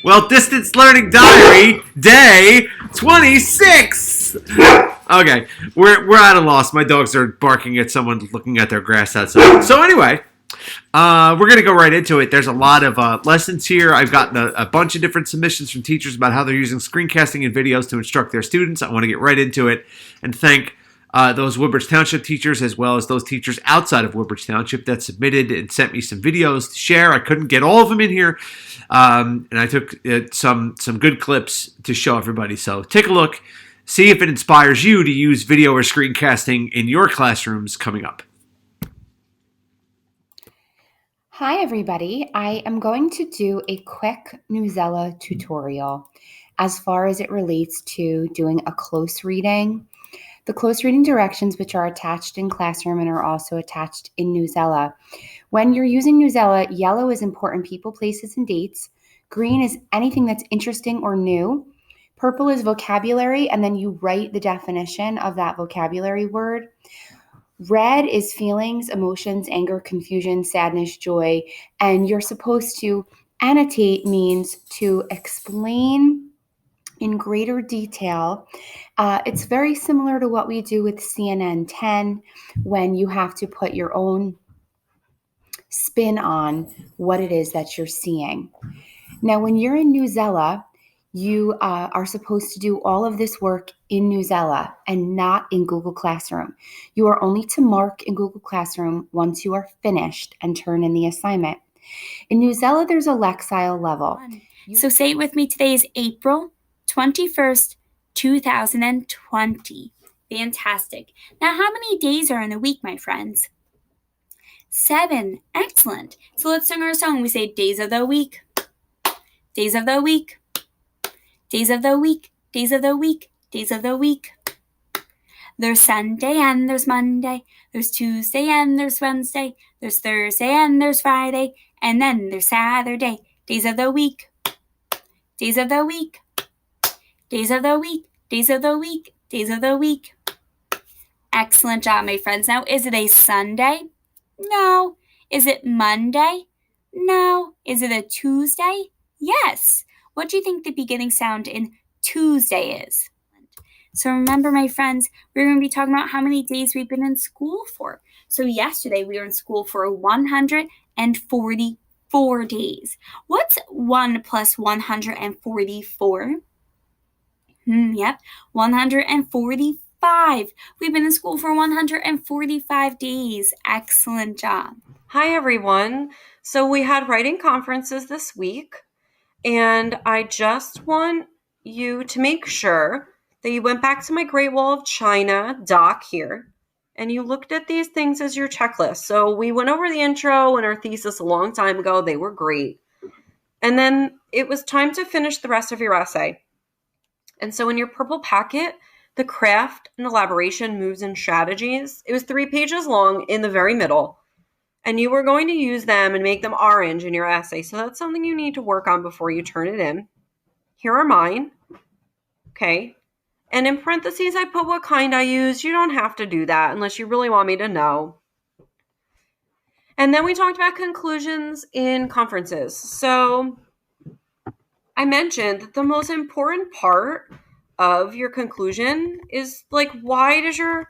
Well, distance learning diary day 26. Okay, we're at a loss. My dogs are barking at someone looking at their grass outside. So anyway, we're going to go right into it. There's a lot of lessons here. I've gotten a bunch of different submissions from teachers about how they're using screencasting and videos to instruct their students. I want to get right into it and thank those Woodbridge Township teachers as well as those teachers outside of Woodbridge Township that submitted and sent me some videos to share. I couldn't get all of them in here, and I took some good clips to show everybody. So take a look. See if it inspires you to use video or screencasting in your classrooms coming up. Hi everybody, I am going to do a quick Newsela tutorial as far as it relates to doing a close reading. The close reading directions, which are attached in Classroom and are also attached in Newsela. When you're using Newsela, yellow is important people, places, and dates. Green is anything that's interesting or new. Purple is vocabulary, and then you write the definition of that vocabulary word. Red is feelings, emotions, anger, confusion, sadness, joy, and you're supposed to annotate means to explain in greater detail. It's very similar to what we do with CNN 10 when you have to put your own spin on what it is that you're seeing. Now, when you're in Newsela, you are supposed to do all of this work in Newsela and not in Google Classroom. You are only to mark in Google Classroom once you are finished and turn in the assignment. In Newsela, there's a Lexile level. So say it with me. Today is April 21st, 2020. Fantastic. Now, how many days are in a week, my friends? 7. Excellent. So let's sing our song. We say days of the week. Days of the week. Days of the week, days of the week, days of the week. There's Sunday and there's Monday. There's Tuesday and there's Wednesday. There's Thursday and there's Friday. And then there's Saturday. Days of the week. Days of the week. Days of the week. Days of the week. Days of the week. Excellent job, my friends. Now, is it a Sunday? No. Is it Monday? No. Is it a Tuesday? Yes. What do you think the beginning sound in Tuesday is? So remember, my friends, we're going to be talking about how many days we've been in school for. So yesterday we were in school for 144 days. What's 1 plus 144? Yep, 145. We've been in school for 145 days. Excellent job. Hi, everyone. So we had writing conferences this week. And I just want you to make sure that you went back to my Great Wall of China doc here, and you looked at these things as your checklist. So we went over the intro and our thesis a long time ago. They were great. And then it was time to finish the rest of your essay. And so in your purple packet, the craft and elaboration moves and strategies, it was 3 pages long in the very middle. And you were going to use them and make them orange in your essay. So that's something you need to work on before you turn it in. Here are mine. Okay. And in parentheses, I put what kind I use. You don't have to do that unless you really want me to know. And then we talked about conclusions in conferences. So I mentioned that the most important part of your conclusion is like, why does your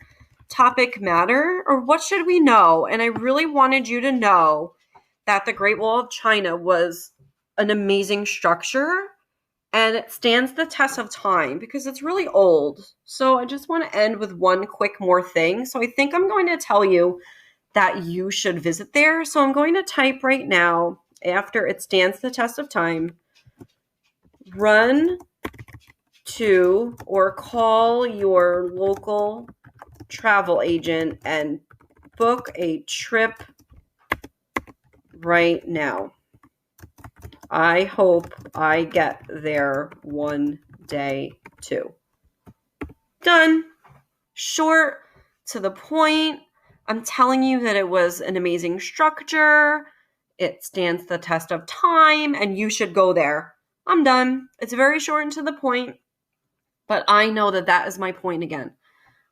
topic matter, or what should we know? And I really wanted you to know that the Great Wall of China was an amazing structure and it stands the test of time because it's really old. So I just want to end with one quick more thing. So I think I'm going to tell you that you should visit there. So I'm going to type right now, after it stands the test of time, run to or call your local travel agent and book a trip right now. I hope I get there one day too. Done. Short, to the point. I'm telling you that it was an amazing structure. It stands the test of time and you should go there. I'm done. It's very short and to the point, but I know that that is my point again.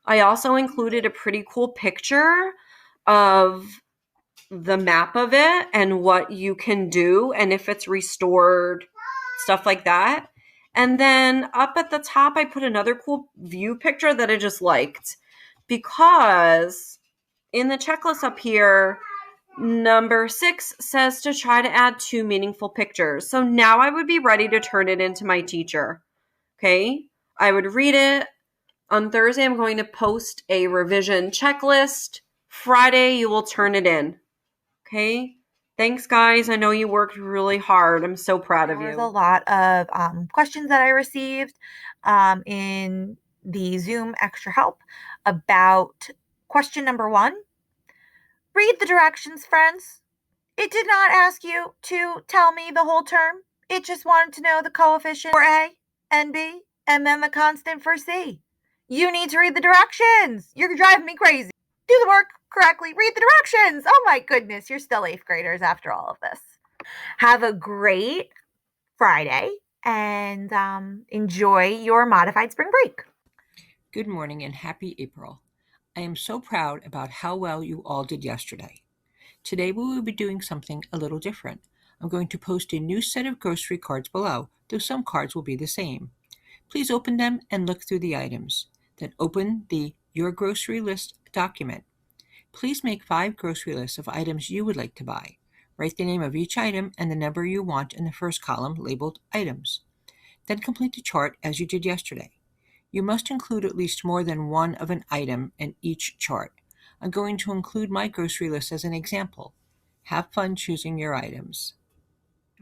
I also included a pretty cool picture of the map of it and what you can do and if it's restored, stuff like that. And then up at the top, I put another cool view picture that I just liked because in the checklist up here, number 6 says to try to add 2 meaningful pictures. So now I would be ready to turn it into my teacher. Okay? I would read it. On Thursday, I'm going to post a revision checklist. Friday, you will turn it in. Okay? Thanks, guys. I know you worked really hard. I'm so proud of you. There was a lot of questions that I received in the Zoom Extra Help about question number 1. Read the directions, friends. It did not ask you to tell me the whole term. It just wanted to know the coefficient for A and B and then the constant for C. You need to read the directions. You're driving me crazy. Do the work correctly. Read the directions. Oh my goodness, you're still 8th graders after all of this. Have a great Friday and enjoy your modified spring break. Good morning and happy April. I am so proud about how well you all did yesterday. Today we will be doing something a little different. I'm going to post a new set of grocery cards below, though some cards will be the same. Please open them and look through the items. Then open the Your Grocery List document. Please make 5 grocery lists of items you would like to buy. Write the name of each item and the number you want in the first column labeled Items. Then complete the chart as you did yesterday. You must include at least more than one of an item in each chart. I'm going to include my grocery list as an example. Have fun choosing your items.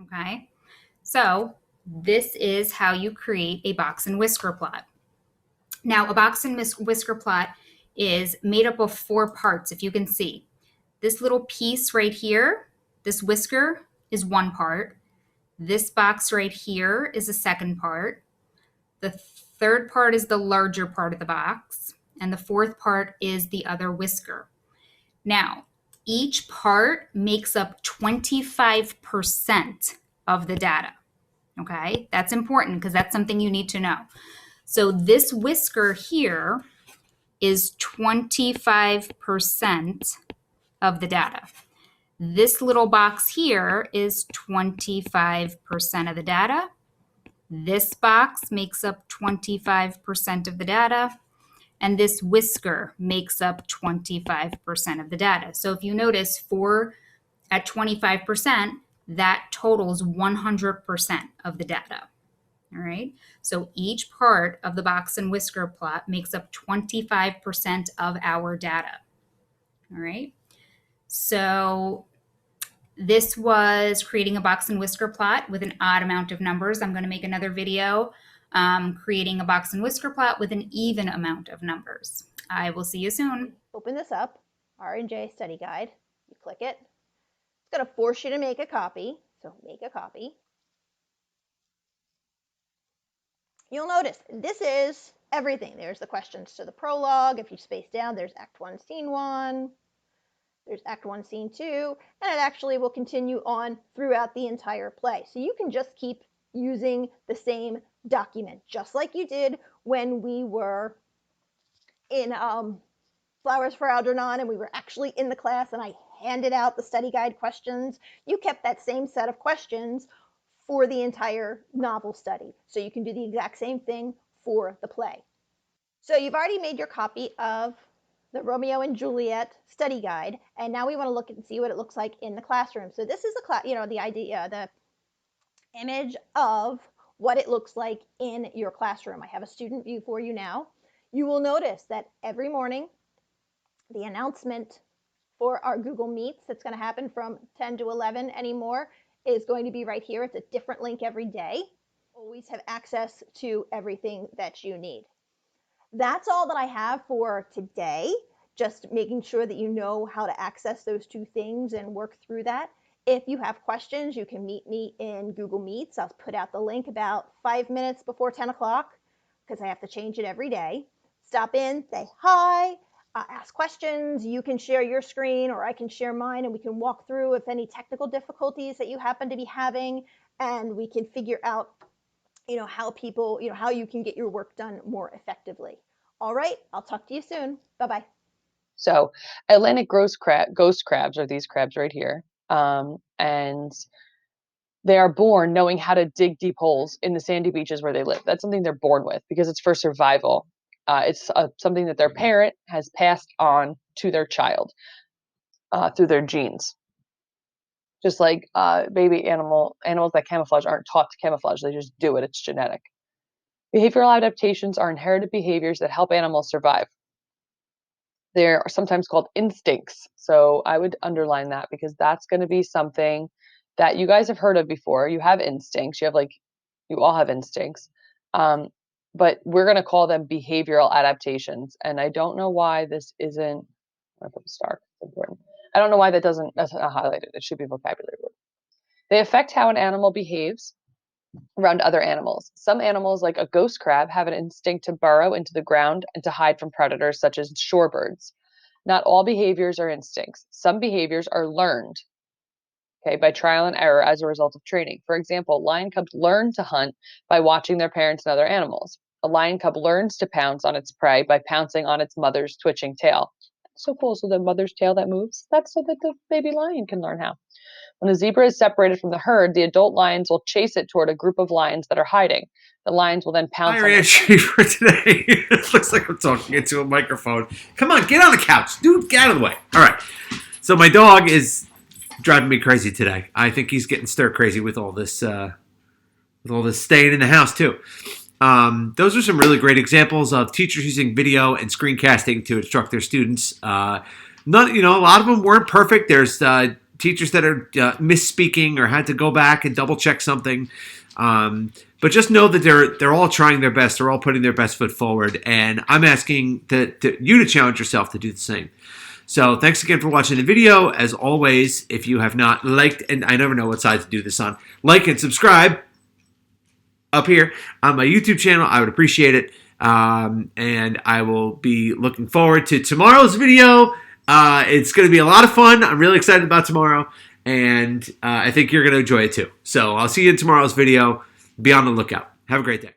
Okay, so this is how you create a box and whisker plot. Now, a box and whisker plot is made up of 4 parts, if you can see. This little piece right here, this whisker, is 1 part. This box right here is the second part. The third part is the larger part of the box. And the fourth part is the other whisker. Now, each part makes up 25% of the data. Okay, that's important because that's something you need to know. So this whisker here is 25% of the data. This little box here is 25% of the data. This box makes up 25% of the data. And this whisker makes up 25% of the data. So if you notice, 4 at 25%, that totals 100% of the data. All right. So each part of the box and whisker plot makes up 25% of our data. All right. So this was creating a box and whisker plot with an odd amount of numbers. I'm going to make another video creating a box and whisker plot with an even amount of numbers. I will see you soon. Open this up, R&J study guide. You click it. It's going to force you to make a copy. So make a copy. You'll notice this is everything. There's the questions to the prologue. If you space down, there's Act 1, Scene 1. There's Act 1, Scene 2. And it actually will continue on throughout the entire play. So you can just keep using the same document, just like you did when we were in Flowers for Algernon and we were actually in the class and I handed out the study guide questions. You kept that same set of questions for the entire novel study. So you can do the exact same thing for the play. So you've already made your copy of the Romeo and Juliet study guide, and now we want to look and see what it looks like in the classroom. So this is the idea, the image of what it looks like in your classroom. I have a student view for you now. You will notice that every morning, the announcement for our Google Meets that's going to happen from 10 to 11 anymore is going to be right here. It's a different link every day. Always have access to everything that you need. That's all that I have for today. Just making sure that you know how to access those 2 things and work through that. If you have questions, you can meet me in Google Meets. I'll put out the link about 5 minutes before 10 o'clock because I have to change it every day. Stop in, say hi, ask questions. You can share your screen or I can share mine and we can walk through if any technical difficulties that you happen to be having, and we can figure out how you can get your work done more effectively. All right, I'll talk to you soon. Bye-bye. So Atlantic ghost crabs are these crabs right here. And they are born knowing how to dig deep holes in the sandy beaches where they live. That's something they're born with because it's for survival. It's something that their parent has passed on to their child through their genes. Just like baby animals that camouflage aren't taught to camouflage. They just do it. It's genetic. Behavioral adaptations are inherited behaviors that help animals survive. They're sometimes called instincts. So I would underline that because that's going to be something that you guys have heard of before. You have instincts. You all have instincts. But we're going to call them behavioral adaptations. And I don't know why this isn't, I put a star, it's important. I don't know why that's not highlighted. It should be vocabulary word. They affect how an animal behaves around other animals. Some animals, like a ghost crab, have an instinct to burrow into the ground and to hide from predators such as shorebirds. Not all behaviors are instincts. Some behaviors are learned, by trial and error as a result of training. For example, lion cubs learn to hunt by watching their parents and other animals. A lion cub learns to pounce on its prey by pouncing on its mother's twitching tail. So cool. So the mother's tail that moves, that's so that the baby lion can learn how. When a zebra is separated from the herd, the adult lions will chase it toward a group of lions that are hiding. The lions will then pounce on it. Entry for today. It looks like I'm talking into a microphone. Come on, get on the couch. Dude, get out of the way. All right. So my dog is driving me crazy today. I think he's getting stir crazy with all this staying in the house too. Those are some really great examples of teachers using video and screencasting to instruct their students. A lot of them weren't perfect. There's teachers that are misspeaking or had to go back and double check something. But just know that they're all trying their best. They're all putting their best foot forward. And I'm asking you to challenge yourself to do the same. So thanks again for watching the video. As always, if you have not liked, and I never know what side to do this on, like and subscribe up here on my YouTube channel. I would appreciate it. And I will be looking forward to tomorrow's video. It's going to be a lot of fun. I'm really excited about tomorrow. And I think you're going to enjoy it too. So I'll see you in tomorrow's video. Be on the lookout. Have a great day.